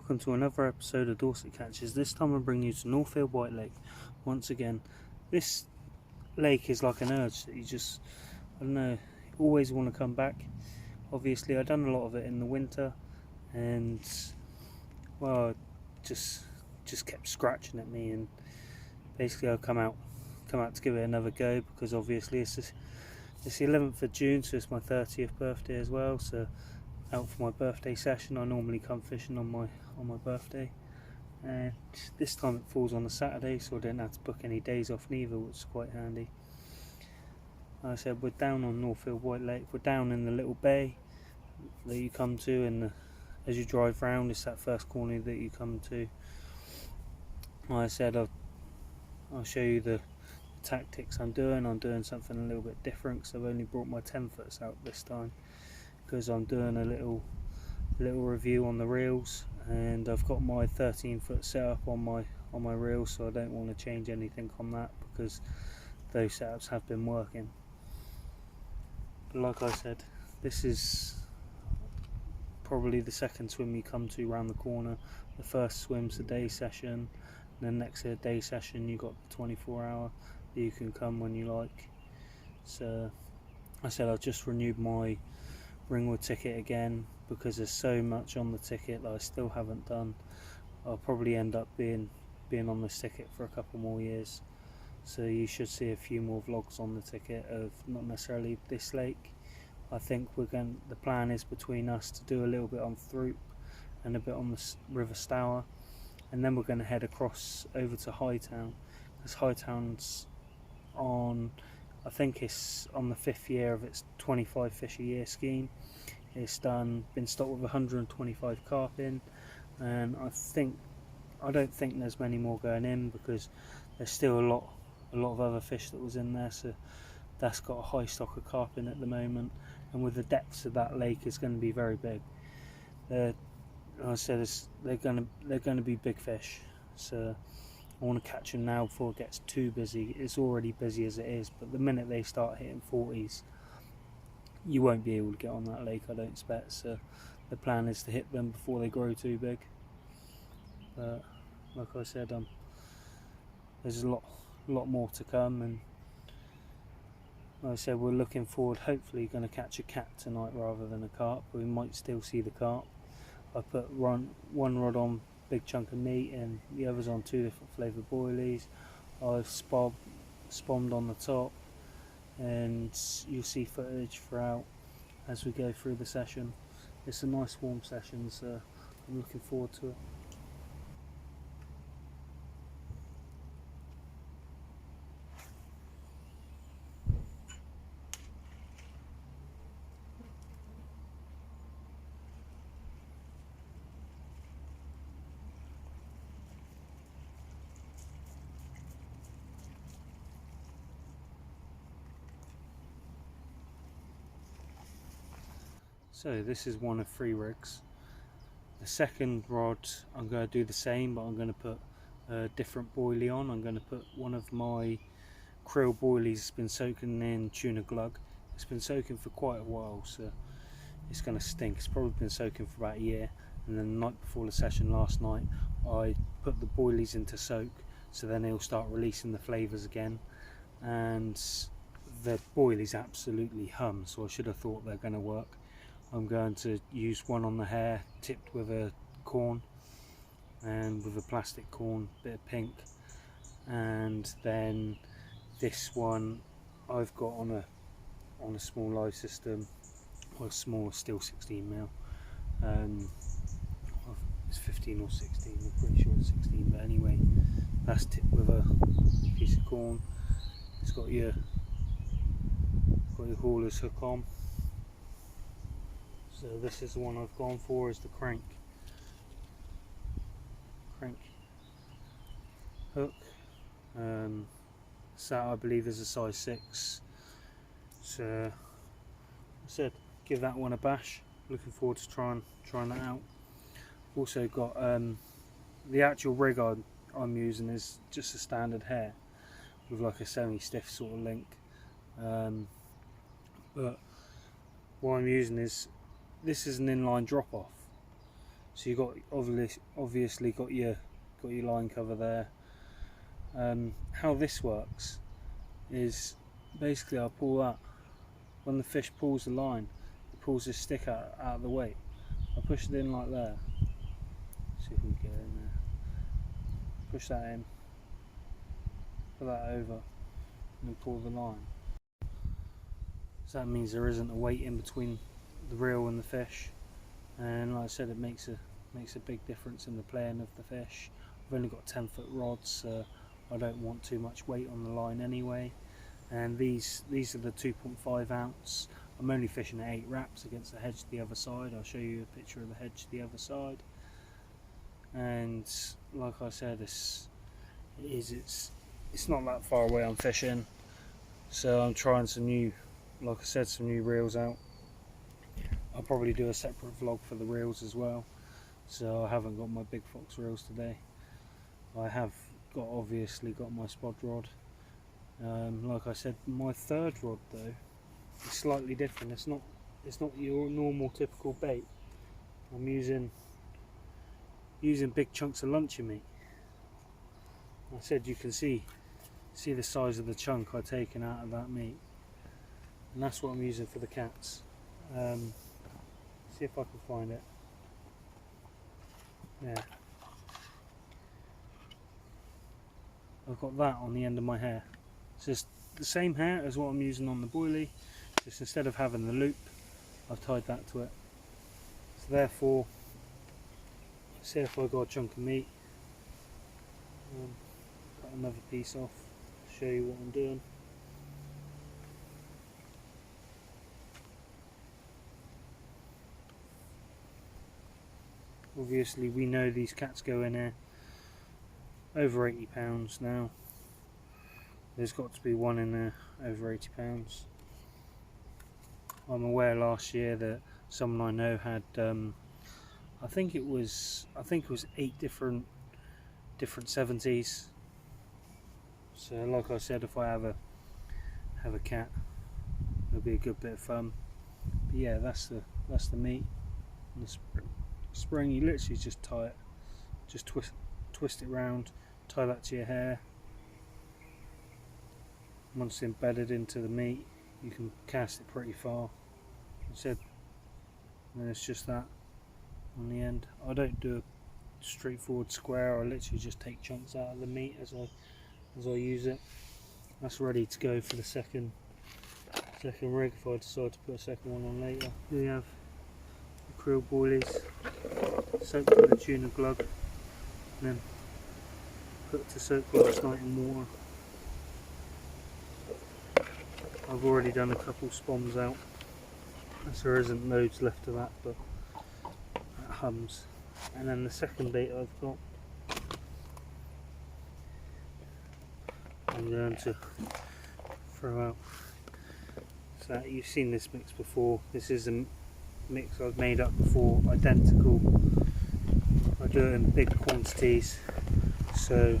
welcome to another episode of Dorset Catches. This time I bring you to Northfield White Lake once again. This lake is like an urge that you just, I don't know, always want to come back. Obviously I've done a lot of it in the winter and well, just kept scratching at me, and basically I've come out to give it another go because obviously it's the 11th of June, so it's my 30th birthday as well, so out for my birthday session. I normally come fishing on my birthday, and this time it falls on a Saturday, so I didn't have to book any days off neither, which is quite handy. Like I said, we're down on Northfield White Lake. We're down in the little bay that you come to, and as you drive round, it's that first corner that you come to. Like I said, I'll show you the tactics I'm doing. I'm doing something a little bit different because I've only brought my 10-foots out this time, because I'm doing a little review on the reels, and I've got my 13-foot setup on my reels, so I don't want to change anything on that because those setups have been working. But like I said, this is probably the second swim you come to round the corner. The first swim's the day session, and then next to the day session you got the 24-hour that you can come when you like. So I said I've just renewed my Ringwood ticket again because there's so much on the ticket that I still haven't done. I'll probably end up being on this ticket for a couple more years, so you should see a few more vlogs on the ticket of not necessarily this lake. I think the plan is between us to do a little bit on Throop and a bit on the River Stour, and then we're going to head across over to Hightown, because Hightown's on, I think it's on the 5th year of its 25 fish a year scheme. It's been stocked with 125 carp in, and I don't think there's many more going in because there's still a lot of other fish that was in there, so that's got a high stock of carp in at the moment. And with the depths of that lake, it's going to be very big. Like I said, they're going to be big fish, so I want to catch them now before it gets too busy. It's already busy as it is, but the minute they start hitting 40s, you won't be able to get on that lake, I don't expect. So the plan is to hit them before they grow too big. But like I said, there's a lot more to come, and like I said, we're looking forward, hopefully going to catch a cat tonight rather than a carp. We might still see the carp. I put one rod on big chunk of meat and the others on 2 different flavoured boilies. I've spommed on the top, and you'll see footage throughout as we go through the session. It's a nice warm session, so I'm looking forward to it. So this is one of 3 rigs. The second rod I'm going to do the same, but I'm going to put a different boilie on. I'm going to put one of my krill boilies. It's been soaking in tuna glug. It's been soaking for quite a while, so it's going to stink. It's probably been soaking for about a year, and then the night before the session last night I put the boilies into soak, so then they'll start releasing the flavours again, and the boilies absolutely hum, so I should have thought they're going to work. I'm going to use one on the hair tipped with a corn, and with a plastic corn, bit of pink, and then this one I've got on a small live system, or small, still 16mm. It's 15 or 16, I'm pretty sure it's 16, but anyway, that's tipped with a piece of corn. It's got your hauler's hook on. So this is the one I've gone for, is the crank hook. So I believe is a size 6. So I said give that one a bash. Looking forward to trying that out. Also got the actual rig I'm using is just a standard hair with like a semi-stiff sort of link, but what I'm using is, this is an inline drop off, So you got obviously got your line cover there. How this works is basically I pull that. When the fish pulls the line, it pulls this stick out of the weight. I push it in like there. See if we can get in there. Push that in. Put that over, and then pull the line. So that means there isn't a weight in between the reel and the fish. And like I said, it makes a big difference in the playing of the fish. I've only got 10-foot rods, so I don't want too much weight on the line anyway. And these are the 2.5 ounce. I'm only fishing at 8 wraps against the hedge the other side. I'll show you a picture of the hedge the other side. And like I said, it's not that far away I'm fishing, so I'm trying some new, like I said, some new reels out. I'll probably do a separate vlog for the reels as well. So I haven't got my big fox reels today. I have obviously got my spod rod. Like I said, my third rod though is slightly different. It's not your normal typical bait. I'm using big chunks of luncheon meat. I said you can see the size of the chunk I've taken out of that meat, and that's what I'm using for the cats. See if I can find it. Yeah, I've got that on the end of my hair. It's just the same hair as what I'm using on the boilie, just instead of having the loop, I've tied that to it. So therefore, see if I got a chunk of meat. Cut another piece off, show you what I'm doing. Obviously we know these cats go in here over 80 pounds now. There's got to be one in there over 80 pounds. I'm aware last year that someone I know had I think it was 8 different 70s. So like I said, if I have a cat, it'll be a good bit of fun. But yeah, that's the meat. And the spring, you literally just tie it, just twist it round, tie that to your hair. Once it's embedded into the meat, you can cast it pretty far. I said, and it's just that on the end. I don't do a straightforward square. I literally just take chunks out of the meat as I use it. That's ready to go for the second rig if I decide to put a second one on later. Here we have the krill boilies, soaked with a tuna glug, and then put to soak last night in water. I've already done a couple spoms out, as there isn't loads left of that, but it hums. And then the second bait I've got, I'm going to throw out. So you've seen this mix before. This is a mix I've made up before, identical. I do it in big quantities. So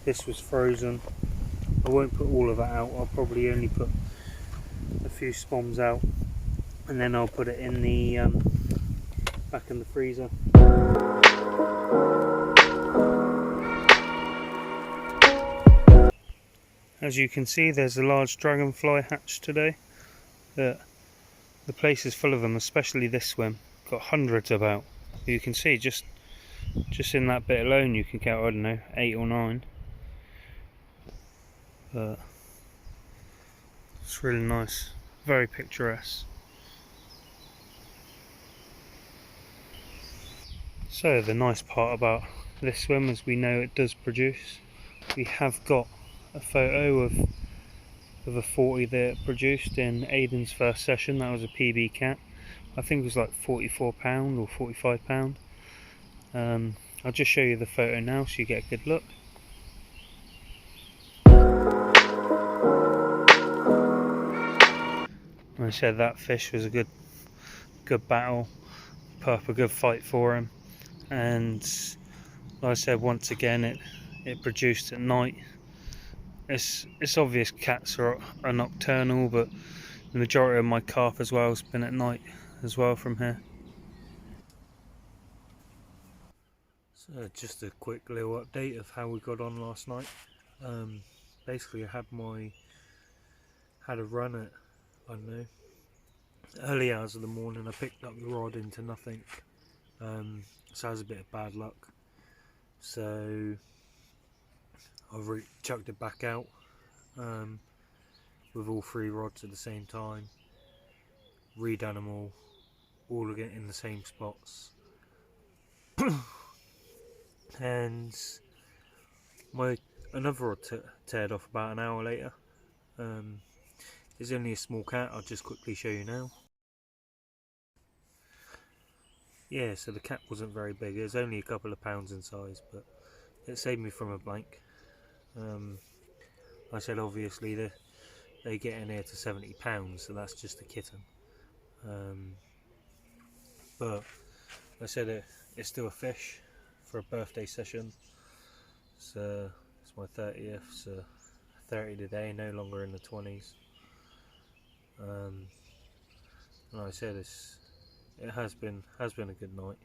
this was frozen. I won't put all of that out. I'll probably only put a few spoms out, and then I'll put it in the back in the freezer. As you can see, there's a large dragonfly hatch today. The place is full of them, especially this swim. Got hundreds about. You can see just in that bit alone you can count, I don't know, 8 or 9. But it's really nice, very picturesque. So the nice part about this swim is we know it does produce. We have got a photo of a 40 that it produced in Aiden's first session. That was a PB cat. I think it was like £44 or £45. I'll just show you the photo now so you get a good look. I said that fish was a good battle, put up a good fight for him, and like I said, once again it produced at night. It's obvious cats are nocturnal, but the majority of my carp as well has been at night as well from here. Just a quick little update of how we got on last night. Basically, I had a run at, I don't know, early hours of the morning. I picked up the rod into nothing, so that was a bit of bad luck. So I chucked it back out with all 3 rods at the same time, redone them all again in the same spots. And another rod teared off about an hour later. It's only a small cat, I'll just quickly show you now. Yeah, so the cat wasn't very big, it was only a couple of pounds in size, but it saved me from a blank. I said obviously they get in here to £70, so that's just a kitten. But I said it's still a fish for a birthday session. So it's my 30th, so 30 today, no longer in the 20s. And like I said, it has been a good night.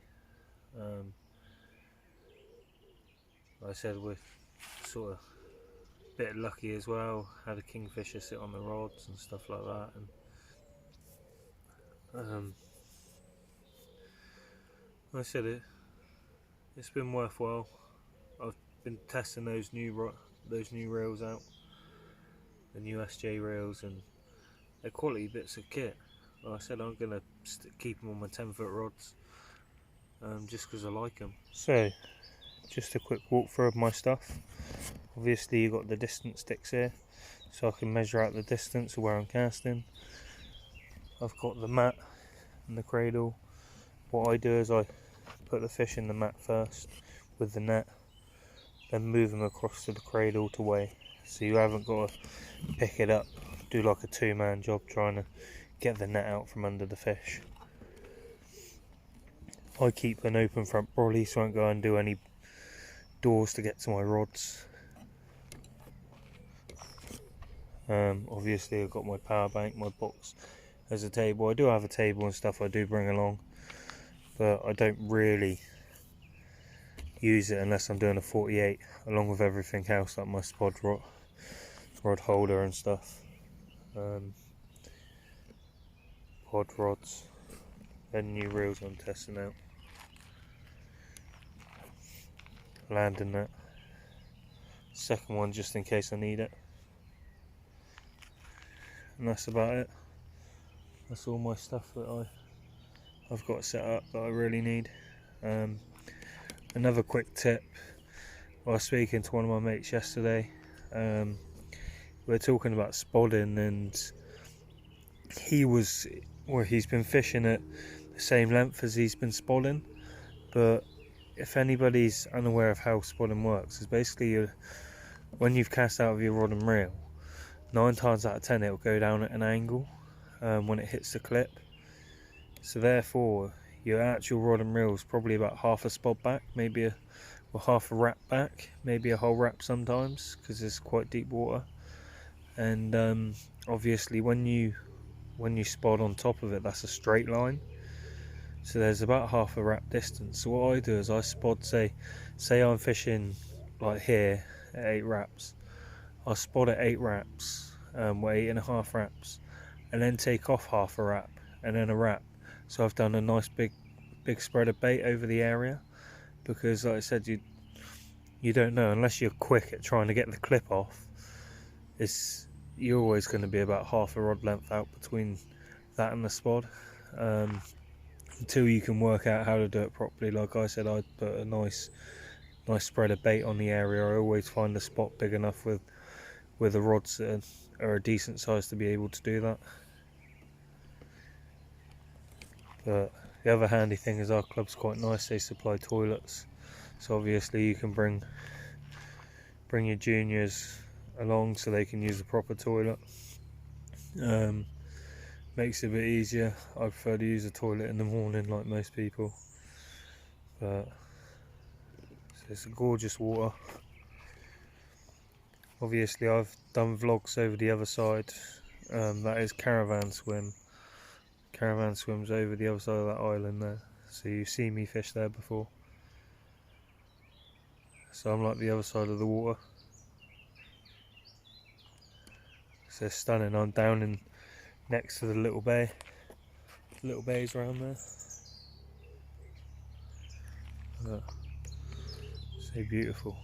Like I said, we're sort of a bit lucky as well. Had a kingfisher sit on the rods and stuff like that, and like I said, it's been worthwhile. I've been testing those new reels out, the new SJ reels, and they're quality bits of kit. Like I said, I'm gonna keep them on my 10-foot rods, just because I like them. So, just a quick walkthrough of my stuff. Obviously, you've got the distance sticks here, so I can measure out the distance of where I'm casting. I've got the mat and the cradle. What I do is I put the fish in the mat first with the net, then move them across to the cradle to weigh, so you haven't got to pick it up, do like a 2-man job trying to get the net out from under the fish. I keep an open front brolly, so I won't go and do any doors to get to my rods. Obviously I've got my power bank, my box as a table. I do have a table and stuff I do bring along, but I don't really use it unless I'm doing a 48, along with everything else like my spod rod holder and stuff. Pod rods and new reels I'm testing out. Landing net. Second one just in case I need it. And that's about it. That's all my stuff that I've got set up that I really need. Another quick tip. I was speaking to one of my mates yesterday. We were talking about spodding, and he's been fishing at the same length as he's been spodding. But if anybody's unaware of how spodding works, it's basically when you've cast out of your rod and reel, 9 times out of 10 it will go down at an angle when it hits the clip. So therefore, your actual rod and reel is probably about half a spod back, maybe half a wrap back, maybe a whole wrap sometimes, because it's quite deep water. And obviously, when you spod on top of it, that's a straight line. So there's about half a wrap distance. So what I do is I spod, say I'm fishing like here at 8 wraps. I'll spod at 8 wraps, 8.5 wraps, and then take off half a wrap and then a wrap. So I've done a nice big spread of bait over the area, because like I said, you don't know, unless you're quick at trying to get the clip off, you're always going to be about half a rod length out between that and the spod, until you can work out how to do it properly. Like I said, I'd put a nice spread of bait on the area. I always find a spot big enough with the rods that are a decent size to be able to do that. But the other handy thing is our club's quite nice. They supply toilets, so obviously you can bring your juniors along so they can use the proper toilet. Makes it a bit easier. I prefer to use the toilet in the morning like most people, but it's a gorgeous water. Obviously I've done vlogs over the other side. That is Caravan Swim. Caravan Swim's over the other side of that island there, so you've seen me fish there before. So I'm like the other side of the water. So they're stunning. I'm down in next to the little bay. Little bays around there. Look, so beautiful.